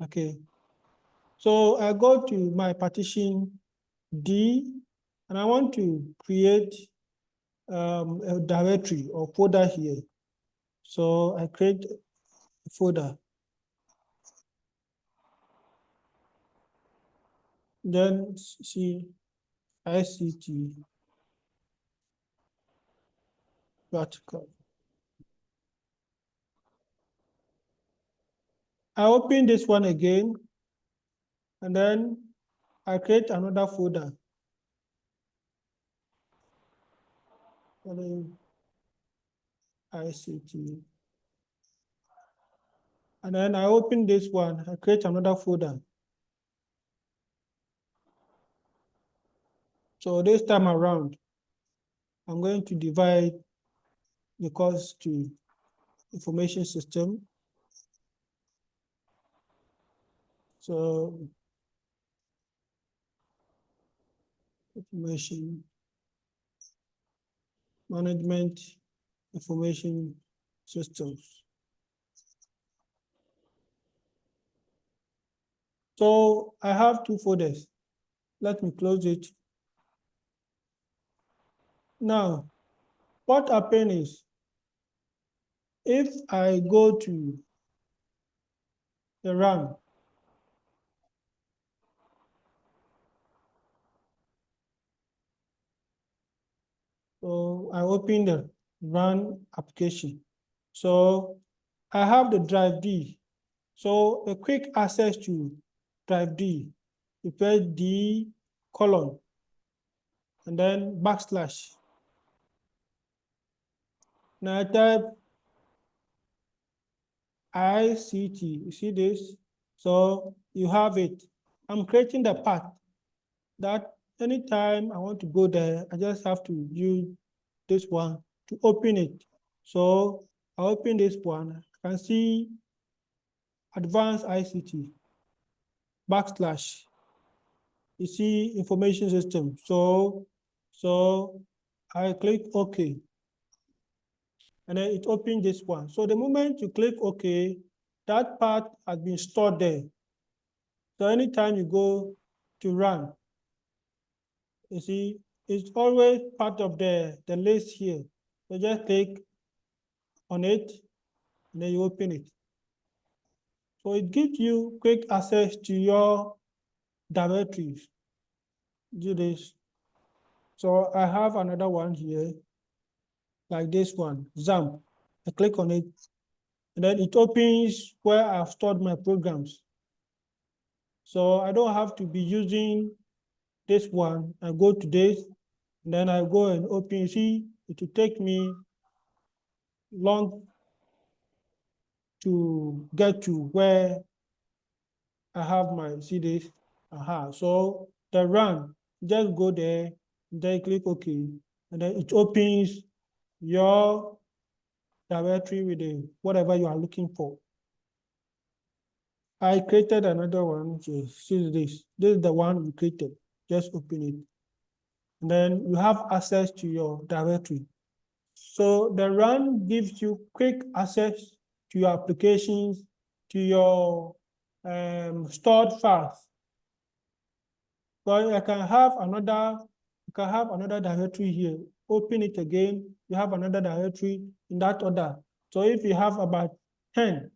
Okay. So I go to my partition D, and I want to create a directory or folder here. So I create a folder. Then see ICT vertical. I open this one again, and then I create another folder. And then ICT. And then I open this one, I create another folder. So this time around, I'm going to divide the course to information system. So information management, information systems. So I have two folders. Let me close it. Now, what happens is, if I go to the run, so I open the run application. So I have the drive D. So a quick access to drive D, you press D colon and then backslash. Now I type ICT, you see this? So you have it. I'm creating the path that anytime I want to go there, I just have to use this one to open it. So I open this one, I can see advanced ICT, backslash, you see information system. So I click OK. And then it opens this one. So the moment you click OK, that part has been stored there. So anytime you go to run, you see, it's always part of the list here. So just click on it, and then you open it. So it gives you quick access to your directories. Do this. So I have another one here, like this one, XAMPP. I click on it, and then it opens where I've stored my programs. So I don't have to be using this one. I go to this, and then I go and open. You see, it will take me long to get to where I have my, see this? So the run, just go there, then click OK, and then it opens your directory with the whatever you are looking for. I created another one. See this. This is the one we created. Just open it. And then you have access to your directory. So the run gives you quick access to your applications, to your stored files. So I can have another directory here. Open it again. You have another directory in that order. So if you have about 10,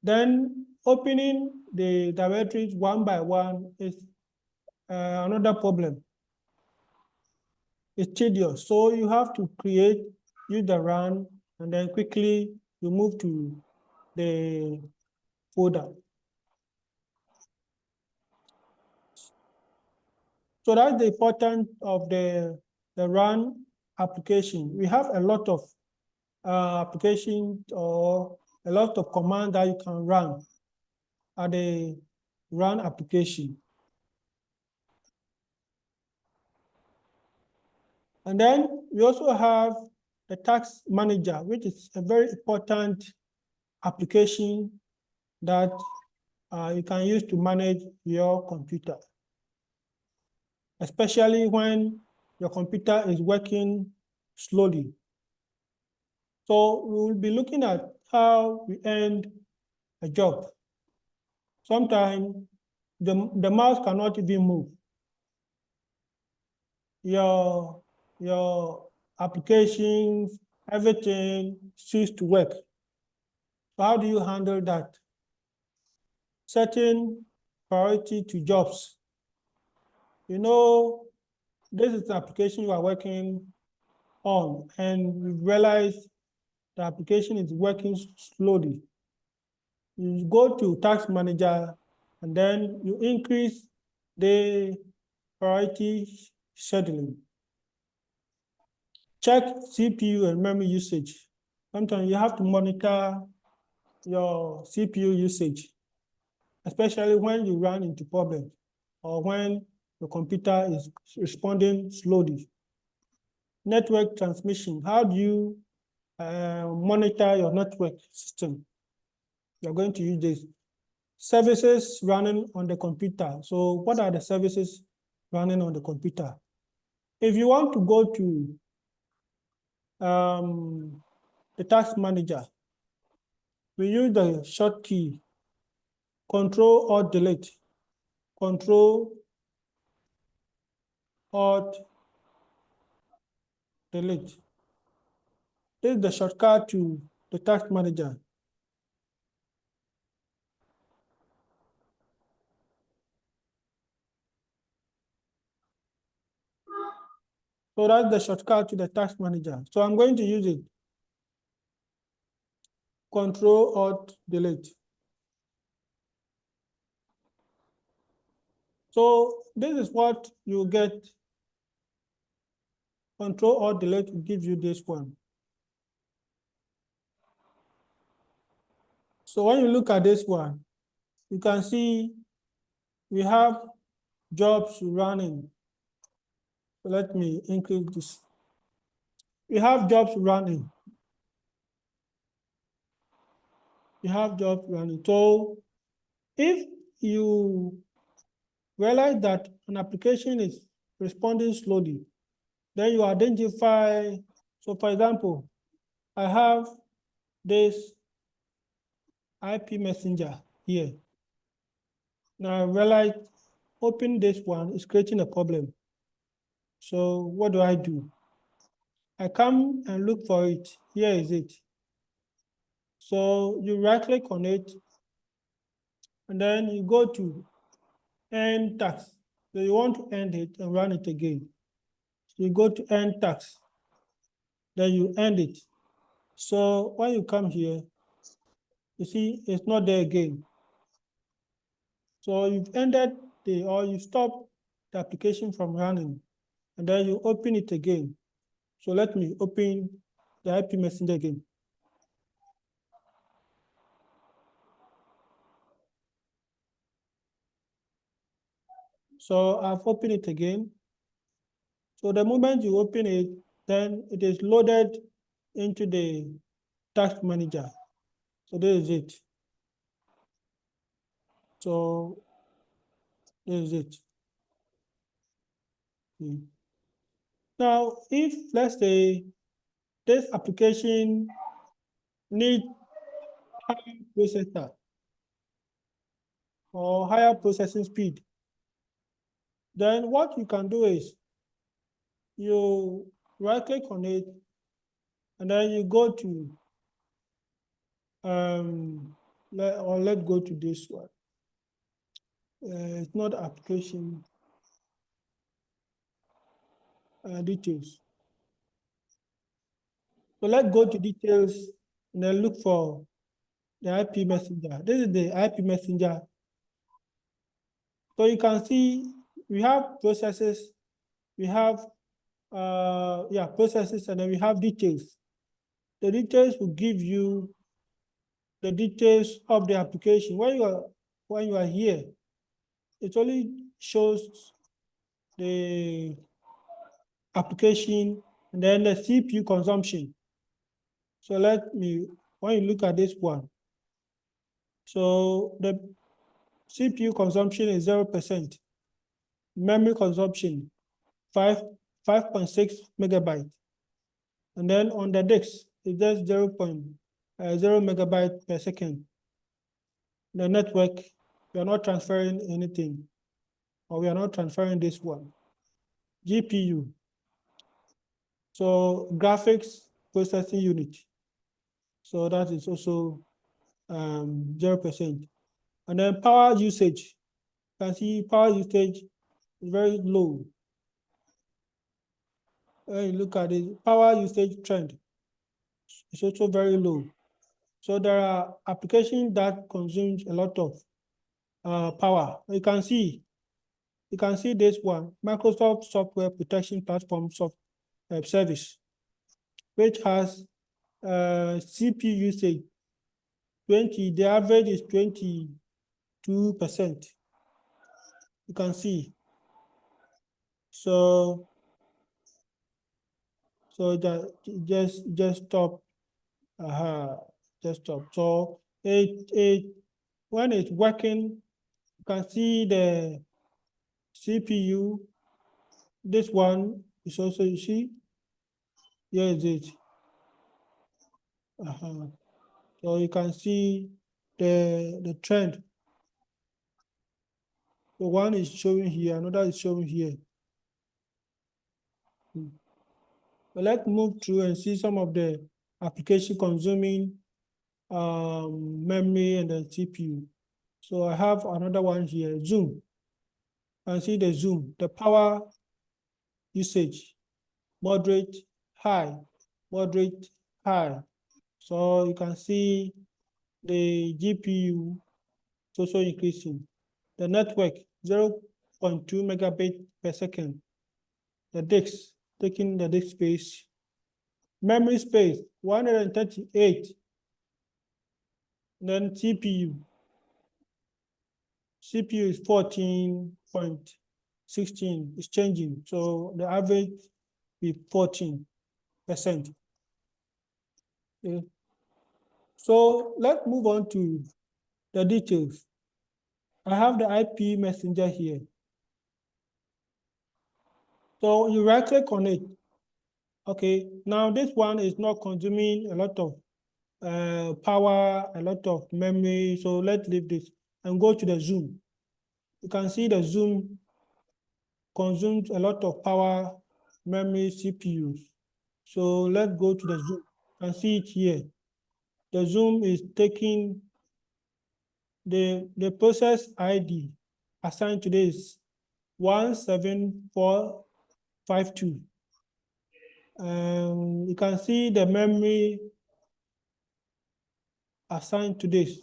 then opening the directories one by one is another problem. It's tedious. So you have to use the run, and then quickly you move to the folder. So that's the importance of the run application. We have a lot of applications or a lot of commands that you can run at the run application. And then we also have the task manager, which is a very important application that you can use to manage your computer, especially when your computer is working slowly. So we will be looking at how we end a job. Sometimes the mouse cannot even move. Your applications, everything cease to work. So how do you handle that? Setting priority to jobs. You know, this is the application you are working on, and you realize the application is working slowly. You go to Task Manager, and then you increase the priority scheduling. Check CPU and memory usage. Sometimes you have to monitor your CPU usage, especially when you run into problems or when the computer is responding slowly. Network transmission. How do you monitor your network system? You're going to use this. Services running on the computer. So what are the services running on the computer? If you want to go to the task manager, we use the short key, Control or Delete. Control Alt Delete. This is the shortcut to the task manager. So that's the shortcut to the task manager. So I'm going to use it. Control Alt Delete. So this is what you get. Control Alt Delete will give you this one. So when you look at this one, you can see we have jobs running. So let me increase this. We have jobs running. You have jobs running. So if you realize that an application is responding slowly, then you identify. So for example, I have this IP messenger here. Now I realize open this one is creating a problem. So what do? I come and look for it. Here is it. So you right click on it, and then you go to end task. So you want to end it and run it again. So you go to end task, then you end it. So when you come here, you see it's not there again. So you've ended or you stop the application from running, and then you open it again. So let me open the IP messenger again. So I've opened it again. So the moment you open it, then it is loaded into the task manager. So this is it. So this is it. Now, if let's say this application needs higher processor or higher processing speed, then what you can do is you right click on it, and then you go to let's go to this one. It's not application details. So let's go to details and then look for the IP messenger. This is the IP messenger. So you can see we have processes, we have processes, and then we have details. The details will give you the details of the application. When you are here, it only shows the application and then the CPU consumption. So when you look at this one, so the CPU consumption is 0%, memory consumption 5.6 megabyte, and then on the disk it's just 0.0 megabyte per second. The network We are not transferring anything, or we are not transferring this one. GPU. So graphics processing unit. So that is also 0%. And then power usage. You can see power usage is very low. When you look at the power usage trend, it's also very low. So there are applications that consumes a lot of power. You can see this one, Microsoft Software Protection Platform service, which has CPU usage 20. The average is 22%. You can see. So that just stop. Just stop. So it when it's working, you can see the CPU. This one is also, you see, here is it. So you can see the trend. So one is showing here, another is showing here. But let's move through and see some of the application consuming memory and the CPU. So I have another one here, Zoom. And see the Zoom, the power usage, moderate, high, moderate, high. So you can see the GPU is also increasing. The network, 0.2 megabit per second. The disk, taking the disk space. Memory space, 138. Then CPU. CPU is 14.16. It's changing. So the average is 14%. Okay. So let's move on to the details. I have the IP messenger here. So you right click on it. Okay, now this one is not consuming a lot of power, a lot of memory. So let's leave this and go to the Zoom. You can see the Zoom consumes a lot of power, memory, CPUs. So let's go to the Zoom. You can see it here. The Zoom is taking the process ID assigned to this 17452. You can see the memory assigned to this,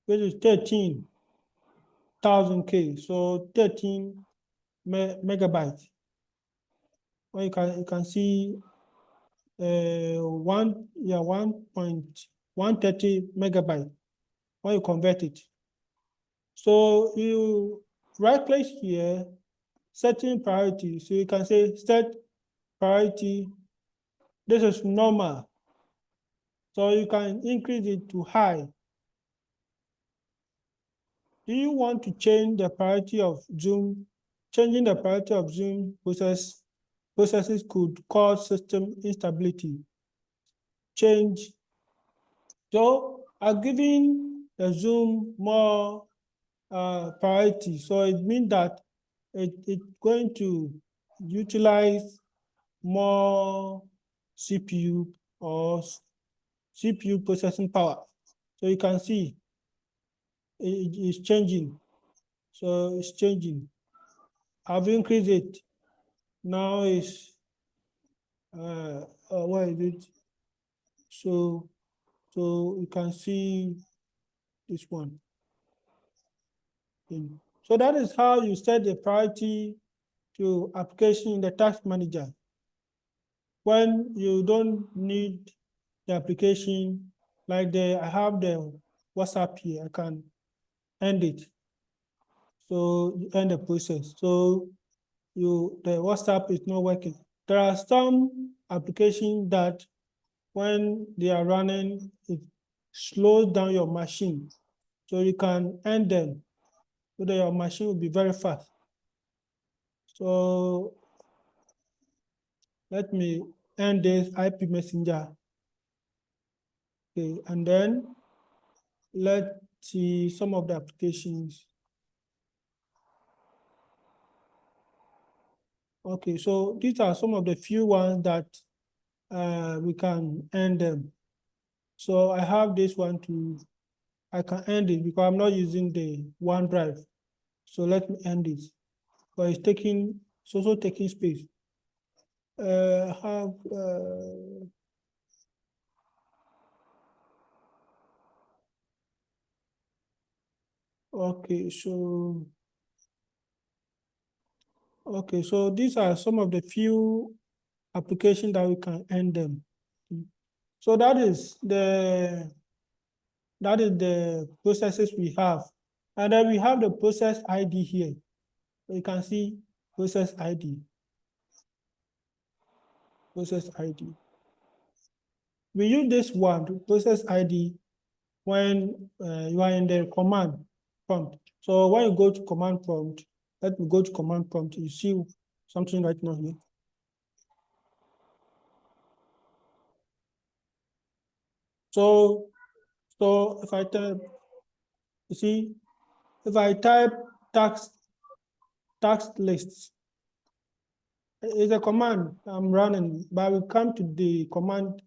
which is 13,000 K, so 13 megabytes. Or you can see 1.130 megabyte when you convert it. So you right click here, setting priority. So you can say set priority. This is normal. So you can increase it to high. Do you want to change the priority of Zoom? Changing the priority of Zoom processes could cause system instability. Change. So I'm giving the Zoom more priority. So it means that it's going to utilize more CPU or CPU processing power. So you can see it is changing. So it's changing. I've increased it. Now it's what is it? So you can see this one. So that is how you set the priority to application in the task manager. When you don't need the application, like I have the WhatsApp here, I can end it. So you end the process. So the WhatsApp is not working. There are some applications that when they are running, it slows down your machine. So you can end them so that your machine will be very fast. So let me end this IP messenger. Okay, and then let see some of the applications. Okay, so these are some of the few ones that we can end them. So I have this one I can end it because I'm not using the OneDrive. So let me end it. But it's also taking space. Okay, so these are some of the few applications that we can end them. So that is the processes we have. And then we have the process ID here. You can see process ID. Process ID. We use this one, process ID, when you are in the command prompt. So when you go to command prompt, let me go to command prompt, you see something right now here. So if I type, you see, if I type tax lists, it's a command I'm running, but I will come to the command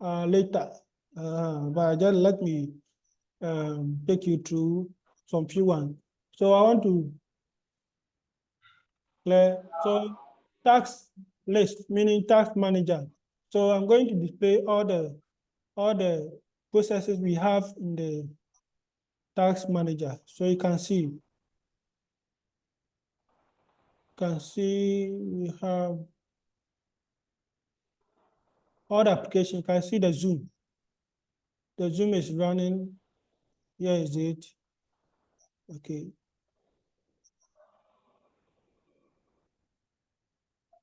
later. But just let me take you through some few ones. So I want to clear, so tax list, meaning tax manager. So I'm going to display all the processes we have in the tax manager. So you can see we have all the application. You can see the zoom. The zoom is running. Here is it. Okay.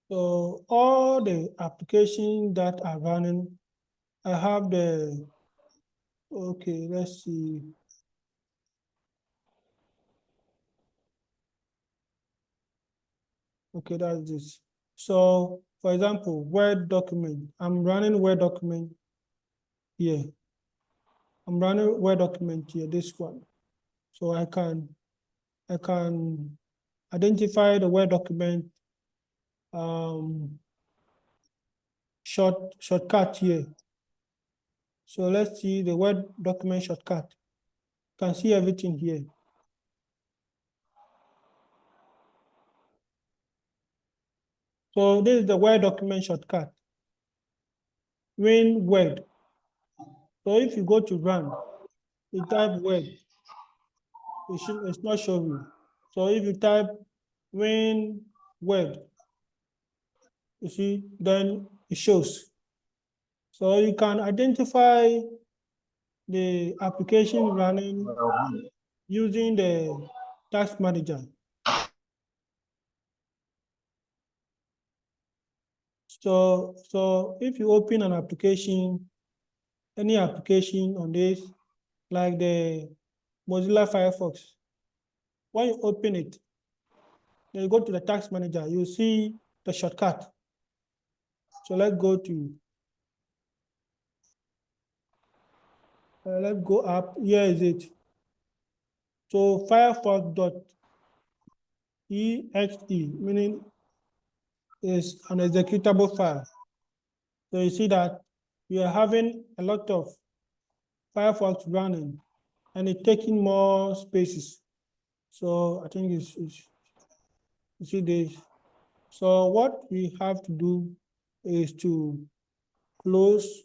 So all the applications that are running, I have okay, let's see. Okay, that's this. So for example, Word document, I'm running Word document here. I'm running Word document here, this one. So I can identify the Word document shortcut here. So let's see the Word document shortcut. You can see everything here. So this is the Word document shortcut. Win Word. So if you go to run, you type Word, it's not showing. So if you type Win Word, you see, then it shows. So you can identify the application running using the task manager. So if you open an application, any application on this, like the Mozilla Firefox, when you open it, then you go to the task manager, you see the shortcut. So let's go up. Here is it. So firefox.exe, meaning is an executable file. So you see that we are having a lot of Firefox running and it's taking more spaces. So I think you see this. So what we have to do is to close